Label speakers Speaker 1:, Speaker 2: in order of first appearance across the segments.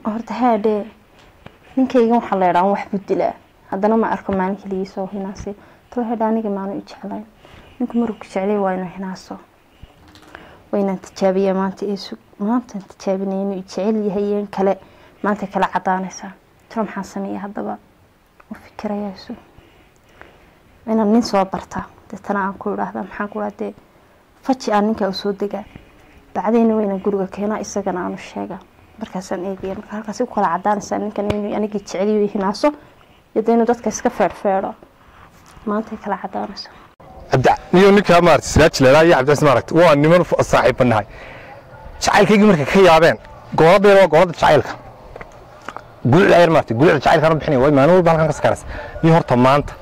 Speaker 1: horta haadhe ninkayga waxa la yiraahdaa wax budila haddana ma arko maalinka liisoo hinaasay to haadhe aniga maanu u jeclayn ninku maruu ku jeclay waa inuu hinaaso wayna tijaabiyaa maanta tijaabinayno jecel yahay kale maanta kala cadaanaysa tiro maxaa sameeyaa haddaba u fikirayaasu inaan nin soo barta dadana aan ku yiraahdo maxaan ku raadee faji aan ninka u soo degaa bacdayna wayna guriga keenaa isagana aanu sheega markaasaan eegay marka halkaas ku kala cadaanaysa ninkan inuu aniga jecel yahay hinaaso yadayna dadka iska feerfeero maanta kala cadaanaysa
Speaker 2: abda niyo ninka maartay silaaj leeyahay iyo abda ismaaragt waa niman saaxiibanahay jacaylkayga markay ka yaabeen go'aadeen waa go'aad jacaylka gulcil ayr maartay gulcil jacaylka bixinay way maano walba halkan ka sakaras niyo horta maanta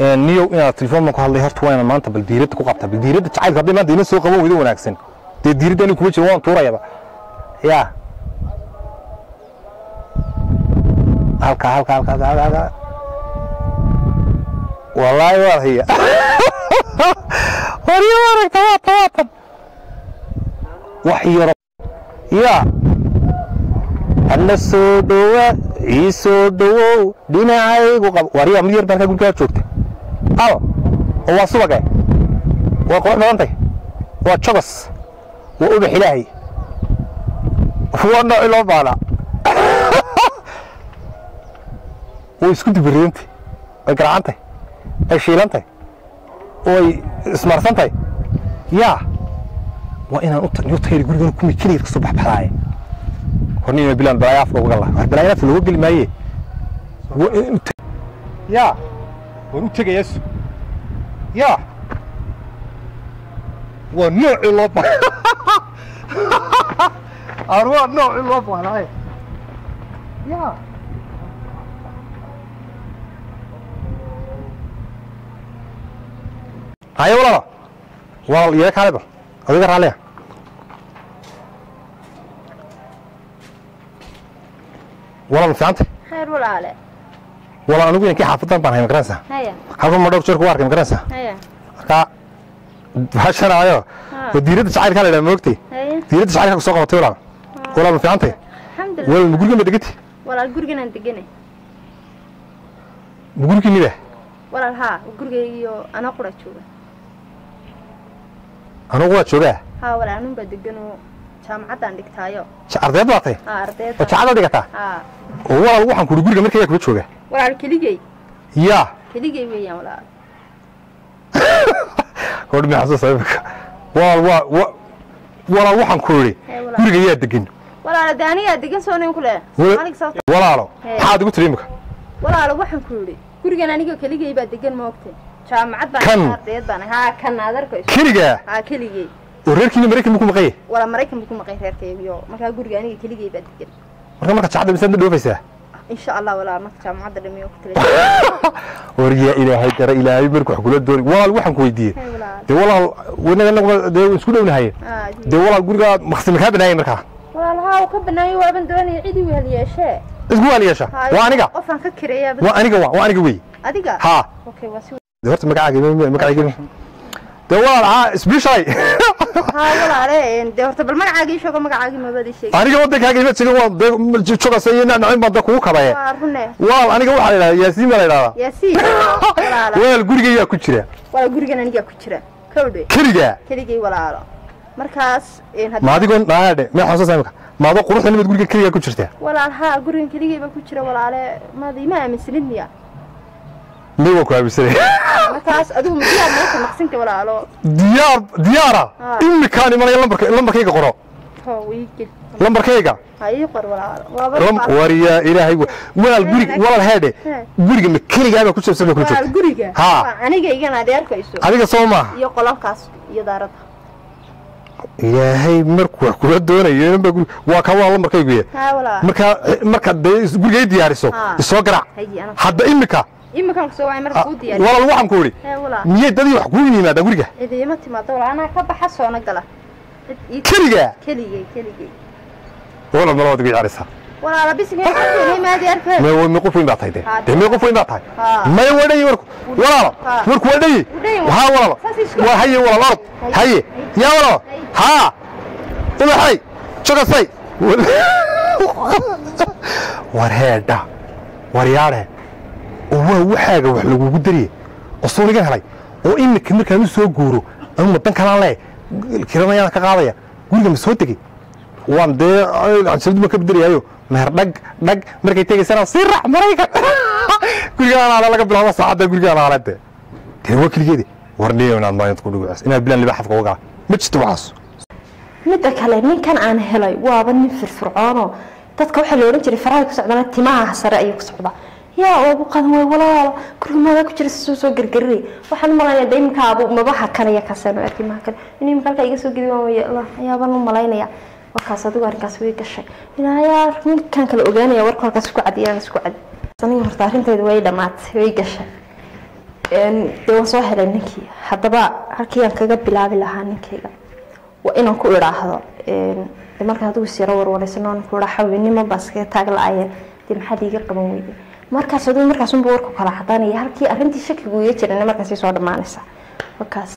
Speaker 2: niyo ina telefoon ku hadlay horta waa maanta bal diirada ku qabta bal diirada jacaylka hadii maanta ina soo qabo wada wanaagsan diirada inuu kuma jiro waan tuurayaba ya halka والله والله وريورك تواتن وحي رب يا السودو يسودو ديناي وريا مليار بارك غلكا جوجته هو سبقه وقول نونتي وشغس وأبح إلهي هو أنه إلا بالا ويسكت برينتي ويقرعنتي أشيلنتي وي اسمرتنتي يا وإنا نطير يقول لكم كل الصبح بحراي هني بلان بلايا فوق الله بلايا في الوجه الماي يا ونتجه يس يا ونوع اللطف أروح نوع اللطف هاي يا هاي والله ياك هذا أذكر عليه والله مفهمت
Speaker 1: خير ولا عليه
Speaker 2: والله أنا أقول إنك حافظتني بانهاي مكرنسة
Speaker 1: هيا
Speaker 2: حافظ مدرب شركة وارك مكرنسة
Speaker 1: هيا
Speaker 2: كا باشنا أيوه وديرة شعير كله لما وقتي ديرة شعير كسوق وطيرة والله مفهمت
Speaker 1: الحمد لله
Speaker 2: والله بقول لك دقيتي
Speaker 1: ولا الجورجن أنت جني
Speaker 2: بقول لك إني ده
Speaker 1: ولا ها الجورجن أنا قرأت شو
Speaker 2: أنا قرأت شو ده
Speaker 1: ها ولا أنا بدقنه جامعة عندك تايو
Speaker 2: أرضية بعطي
Speaker 1: أرضية
Speaker 2: وشعلا دقيقة والله روحان كل جورجن مركي ياكل شو ده
Speaker 1: ولا الكليجي
Speaker 2: يا
Speaker 1: كليجي ويا ولا
Speaker 2: هو ما حسوا صاحبك ولا روحان كوري جورجن يدقن
Speaker 1: ولا دانية دقن سوني كله
Speaker 2: ولا لا حاد قلت ليمك
Speaker 1: ولا روحان كوري جورجن أنا كليجي بدقن ما وقته جامعة أرضية بنا ها كان هذا كويس
Speaker 2: كليجي
Speaker 1: كليجي
Speaker 2: وريركي مريكي مكو مقيه
Speaker 1: ولا مريكي مكو مقيه ريركي marka guriga aniga kaligeey baa degan
Speaker 2: marka jacada bisad dhoofaysa
Speaker 1: insha Allah wala marka jaamacada dhamiyo ku tiri
Speaker 2: wariya ilaahay markuu wax kula doon walaal waxaan ku weydiiyay de walaal wanaga de isku dhownahay de walaal guriga maqsim ka banaayay marka
Speaker 1: walaal haa ka banaayay waa ban doonay cidi wehel yeeshe
Speaker 2: isku wehel yeesha waa aniga
Speaker 1: qofan ka kireeyaa
Speaker 2: waa aniga wey
Speaker 1: adiga
Speaker 2: ha
Speaker 1: okay waa si
Speaker 2: horta magacaaga de walaal ha isbishay
Speaker 1: ها ولا عليه ده هرت بالمرعاقي شو كمرعاقي ما بدي شيء
Speaker 2: أنا قلت لك هاي بس جو شو قصينا نعيم بدك هو كباية والله أنا قلت على ياسين ولا لا
Speaker 1: ياسين
Speaker 2: ولا الجورجي يا كشرة
Speaker 1: ولا الجورجي أنا نجا كشرة كودي كريجي ولا على مركز
Speaker 2: ما هذي كون ما هذا ما حاسس سامك ما هذا قروح اللي بتقول كريجي كشرة
Speaker 1: ولا ها الجورجي كريجي بكشرة ولا على ما ذي ما من سندني
Speaker 2: ليه وكوا بيصير
Speaker 1: مركز أدوم ديار ما مقسمته ولا على
Speaker 2: ديارة إن مكاني ما لمبر كيجا قرا
Speaker 1: هو يجي
Speaker 2: لمبر كيجا
Speaker 1: هاي قر ولا
Speaker 2: وريا إلهي ولا الجورج ولا هذا جورج مكيني جاي بكتشف سر بكتشف
Speaker 1: الجورج ها أنا جاي أنا ديار كويسو
Speaker 2: أنا صوما
Speaker 1: يقولون كاس يدارتها
Speaker 2: إلهي مركو كل الدنيا ينبغي وكوا لمبر كيجا
Speaker 1: ها ولا
Speaker 2: مركا ده جورج ديارسو السوكرة حد إمك
Speaker 1: إما كان سوى مركود يعني
Speaker 2: والله الواحد كوري مية دليل وحكوني ما دوريجا
Speaker 1: إذا ما تما طول أنا كبحث وأنا قلا كليجي
Speaker 2: والله ما راضي يعرسها
Speaker 1: ولا لبس كذا ما دير كذا
Speaker 2: ما هو مقفين بعطيه ده ما يقفين بعطيه ما يودي يورك ولا ورك ودي وها ولا وهي ولا الأرض هي يا ولا ها طلع هاي شو قصي warheedha waryaare oo waxaaga wax lagu dariye oo suuliga helay oo imika markaan soo guuro ama dan kala leh kiranayaan ka qaadaya guriga ma soo tagay waan dee aan ka bedelayo meer dhag markay tagaysana si raac marayka guriga aan laga bilaabo saacada guriga aan halade tii wakiligeedi warniyo inaan maanta ku dhigo ina bilan liba xafka waga ma jirto waxaas
Speaker 1: midda kale ninkan aan helay waaba nin firfircoon dadka waxa la oran jiray faraha ku socdana timaha sare ayuu ku socdaa yaa ugu qadan way walaalo kurmada ku jira soo gargaray waxaan malaynaa deemka abu mabaha kanaya ka sano arkay ma kale inuu kalka iga soo gudbay waa ayaabaan u malaynaya wakaas adigu arkaas way gashay ilaayaa ninkan kale ogaanaya warka halkaas ku cadiyaan isku cad saniga horta arrinteedu way dhamaatay way gashay dee soo helay ninkii haddaba halkii aan kaga bilaabi lahaa ninkayga waa inaan ku iraahdo marka adigu siro warwareysano ku raaxaynimo baska taag laayeen dib maxad iga qaban weyday markaas uu warku kala xadaanaya halkii arrintii shakigu iga jiray markaas soo dhamaanaysa wakaas